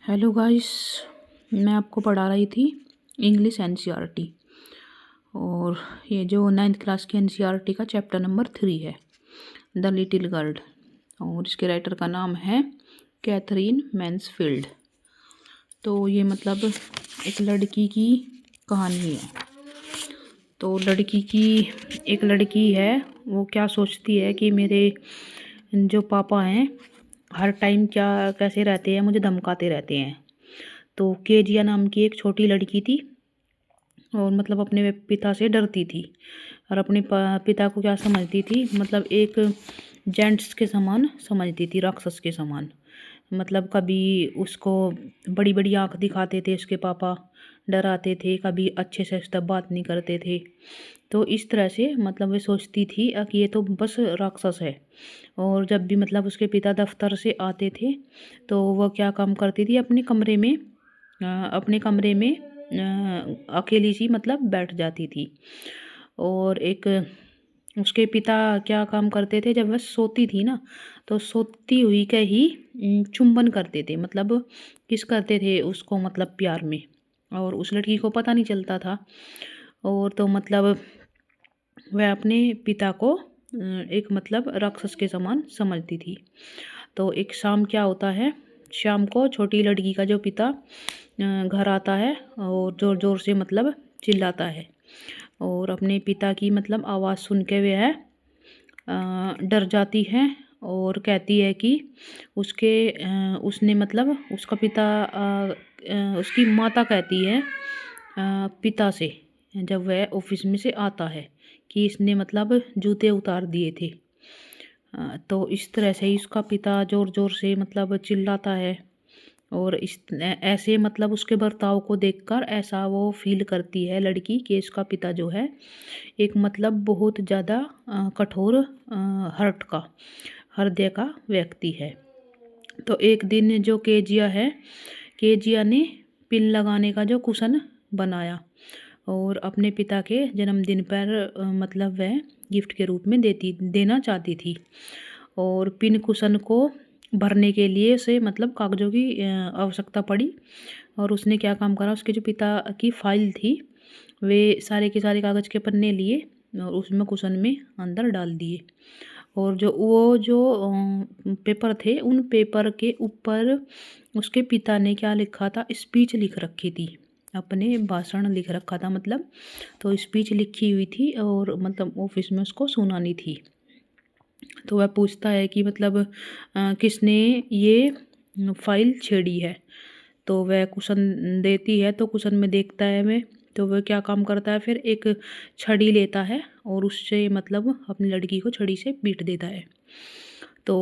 Hello guys, मैं आपको पढ़ा रही थी इंग्लिश एनसीईआरटी। और ये जो 9th क्लास की एनसीईआरटी का चैप्टर नंबर 3 है, द लिटिल गर्ल। और इसके राइटर का नाम है कैथरीन मैन्सफील्ड। तो ये मतलब एक लड़की की कहानी है। तो एक लड़की है, वो क्या सोचती है कि मेरे जो पापा हैं हर टाइम कैसे रहते हैं, मुझे धमकाते रहते हैं। तो केजिया नाम की एक छोटी लड़की थी और मतलब अपने पिता से डरती थी और अपने पिता को क्या समझती थी, मतलब एक जेंट्स के समान समझती थी, राक्षस के समान। मतलब कभी उसको बड़ी बड़ी आंख दिखाते थे उसके पापा, डराते थे, कभी अच्छे से उससे बात नहीं करते थे। तो इस तरह से मतलब वे सोचती थी कि ये तो बस राक्षस है। और जब भी मतलब उसके पिता दफ्तर से आते थे तो वह क्या काम करती थी, अपने कमरे में अकेली सी मतलब बैठ जाती थी। और एक उसके पिता क्या काम करते थे, जब वह सोती थी ना तो सोती हुई का ही चुंबन करते थे, मतलब किस करते थे उसको, मतलब प्यार में। और उस लड़की को पता नहीं चलता था। और तो मतलब वह अपने पिता को एक मतलब राक्षस के समान समझती थी। तो एक शाम क्या होता है, शाम को छोटी लड़की का जो पिता घर आता है और ज़ोर ज़ोर से मतलब चिल्लाता है। और अपने पिता की मतलब आवाज़ सुन के वह डर जाती है और कहती है कि उसने मतलब उसका पिता उसकी माता कहती है पिता से, जब वह ऑफिस में से आता है, कि इसने मतलब जूते उतार दिए थे। तो इस तरह से ही उसका पिता ज़ोर ज़ोर से मतलब चिल्लाता है। और इस ऐसे मतलब उसके बर्ताव को देखकर ऐसा वो फील करती है लड़की कि इसका पिता जो है एक मतलब बहुत ज़्यादा कठोर हृदय का व्यक्ति है। तो एक दिन जो केजिया ने पिन लगाने का जो कुशन बनाया और अपने पिता के जन्मदिन पर मतलब वह गिफ्ट के रूप में देना चाहती थी। और पिन कुशन को भरने के लिए उसे मतलब कागज़ों की आवश्यकता पड़ी। और उसने क्या काम करा, उसके जो पिता की फाइल थी वे सारे के सारे कागज़ के पन्ने लिए और उसमें कुशन में अंदर डाल दिए। और जो पेपर थे, उन पेपर के ऊपर उसके पिता ने क्या लिखा था, स्पीच लिख रखी थी, अपने भाषण लिख रखा था मतलब। तो स्पीच लिखी हुई थी और मतलब ऑफिस में उसको सुनानी थी। तो वह पूछता है कि मतलब किसने ये फाइल छेड़ी है। तो वह कुशन देती है, तो कुशन में देखता है वह, तो वह क्या काम करता है, फिर एक छड़ी लेता है और उससे मतलब अपनी लड़की को छड़ी से पीट देता है। तो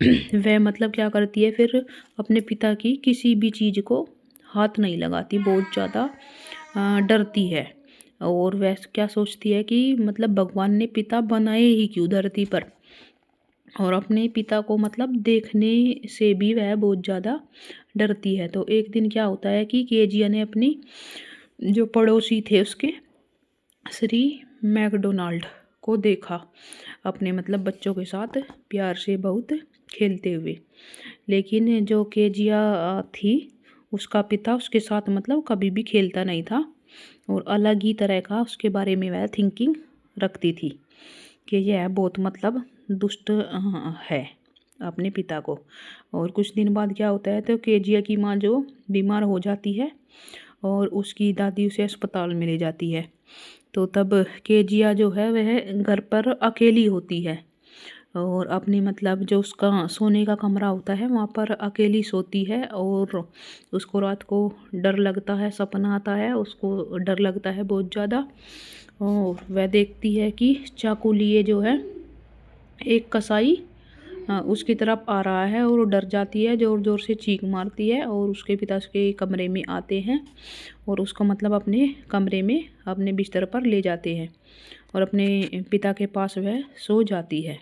वह मतलब क्या करती है, फिर अपने पिता की किसी भी चीज़ को हाथ नहीं लगाती, बहुत ज़्यादा डरती है। और वह क्या सोचती है कि मतलब भगवान ने पिता बनाए ही क्यों धरती पर। और अपने पिता को मतलब देखने से भी वह बहुत ज़्यादा डरती है। तो एक दिन क्या होता है कि केजिया ने अपनी जो पड़ोसी थे उसके श्री मैकडोनाल्ड को देखा, अपने मतलब बच्चों के साथ प्यार से बहुत खेलते हुए। लेकिन जो केजिया थी, उसका पिता उसके साथ मतलब कभी भी खेलता नहीं था और अलग ही तरह का उसके बारे में वह थिंकिंग रखती थी कि यह बहुत मतलब दुष्ट है अपने पिता को। और कुछ दिन बाद क्या होता है, तो केजिया की माँ जो बीमार हो जाती है और उसकी दादी उसे अस्पताल में ले जाती है। तो तब केजिया जो है वह घर पर अकेली होती है और अपनी मतलब जो उसका सोने का कमरा होता है वहाँ पर अकेली सोती है। और उसको रात को डर लगता है, सपना आता है, उसको डर लगता है बहुत ज़्यादा। और वह देखती है कि चाकू लिए जो है एक कसाई उसकी तरफ आ रहा है और वो डर जाती है, ज़ोर ज़ोर से चीख मारती है। और उसके पिता उसके कमरे में आते हैं और उसको मतलब अपने कमरे में अपने बिस्तर पर ले जाते हैं और अपने पिता के पास वह सो जाती है।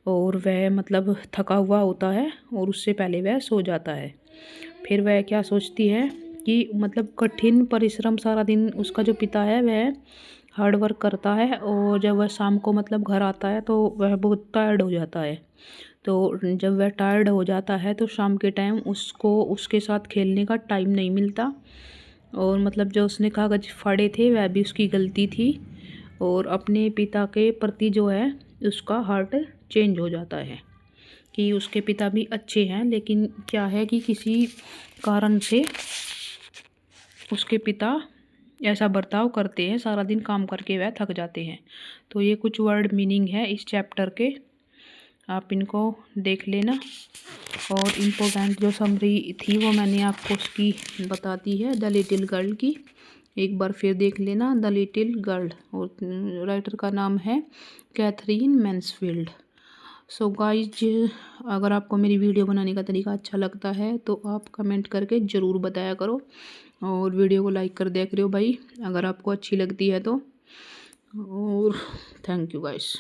और वह मतलब थका हुआ होता है और उससे पहले वह सो जाता है। फिर वह क्या सोचती है कि मतलब कठिन परिश्रम सारा दिन उसका जो पिता है वह हार्ड वर्क करता है और जब वह शाम को मतलब घर आता है तो वह बहुत टायर्ड हो जाता है। तो जब वह टायर्ड हो जाता है तो शाम के टाइम उसको उसके साथ खेलने का टाइम नहीं मिलता। और मतलब जो उसने कागज फाड़े थे वह भी उसकी गलती थी। और अपने पिता के प्रति जो है उसका हार्ट चेंज हो जाता है कि उसके पिता भी अच्छे हैं, लेकिन क्या है कि किसी कारण से उसके पिता ऐसा बर्ताव करते हैं, सारा दिन काम करके वह थक जाते हैं। तो ये कुछ वर्ड मीनिंग है इस चैप्टर के, आप इनको देख लेना। और इम्पोर्टेंट जो समरी थी वो मैंने आपको उसकी बता दी है, द लिटिल गर्ल की। एक बार फिर देख लेना, द लिटिल गर्ल, और राइटर का नाम है कैथरीन मैन्सफील्ड। सो गाइज, अगर आपको मेरी वीडियो बनाने का तरीका अच्छा लगता है तो आप कमेंट करके ज़रूर बताया करो, और वीडियो को लाइक कर दिया करो भाई अगर आपको अच्छी लगती है तो। और थैंक यू गाइस।